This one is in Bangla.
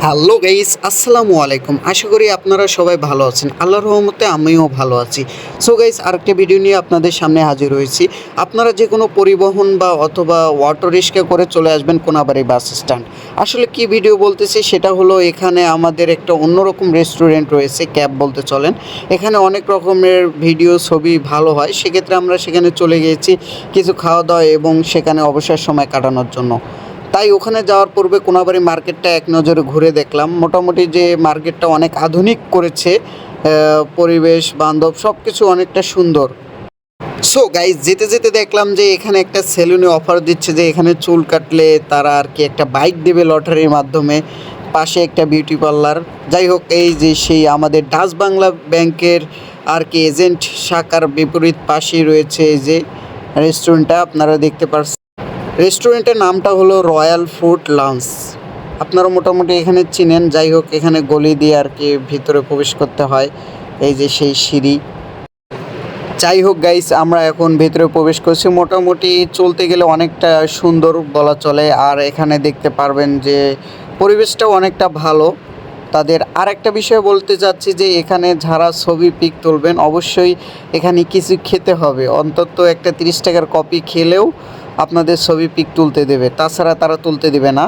হ্যালো গাইস, আসসালামু আলাইকুম। আশা করি আপনারা সবাই ভালো আছেন। আল্লাহর রহমতে আমিও ভালো আছি। সো গাইস, আরেকটা ভিডিও নিয়ে আপনাদের সামনে হাজির হয়েছি। আপনারা যে কোনো পরিবহন বা অথবা অটো রিক্সা করে চলে আসবেন কোনাবাড়ি বাস স্ট্যান্ড। আসলে কি ভিডিও বলতেছি সেটা হলো, এখানে আমাদের একটা অন্যরকম রেস্টুরেন্ট রয়েছে, ক্যাব বলতে চলেন। এখানে অনেক রকমের ভিডিও ছবি ভালো হয়, সেক্ষেত্রে আমরা সেখানে চলে গিয়েছি কিছু খাওয়া দাওয়া এবং সেখানে অবসর সময় কাটানোর জন্য। তাই ওখানে যাওয়ার পূর্বে কোনাবাড়ি মার্কেটটা এক নজরে ঘুরে দেখলাম। মোটামুটি যে মার্কেটটা অনেক আধুনিক করেছে, পরিবেশ বান্ধব সব কিছু অনেকটা সুন্দর। সো গাইজ, যেতে যেতে দেখলাম যে এখানে একটা সেলুনে অফার দিচ্ছে, যে এখানে চুল কাটলে তারা আর কি একটা বাইক দেবে লটারির মাধ্যমে। পাশে একটা বিউটি পার্লার। যাই হোক, এই যে সেই আমাদের ডাচ বাংলা ব্যাংকের আর কি এজেন্ট শাখার বিপরীত পাশেই রয়েছে এই যে রেস্টুরেন্টটা, আপনারা দেখতে পাচ্ছেন। রেস্টুরেন্টের নামটা হলো রয়্যাল ফুড লাউঞ্জ। আপনারা মোটামুটি এখানে চিনেন। যাই হোক, এখানে গলি দিয়ে আর কি ভিতরে প্রবেশ করতে হয়, এই যে সেই সিঁড়ি। যাই হোক গাইস, আমরা এখন ভেতরে প্রবেশ করছি। মোটামুটি চলতে গেলে অনেকটা সুন্দর বলা চলে। আর এখানে দেখতে পারবেন যে পরিবেশটাও অনেকটা ভালো। তাদের আরেকটা বিষয় বলতে চাচ্ছি যে এখানে যারা ছবি পিক তুলবেন, অবশ্যই এখানে কিছু খেতে হবে। অন্তত একটা 30 টাকার কপি খেলেও আপনাদের ছবি পিক তুলতে দেবে, তাছাড়া তারা তুলতে দেবে না।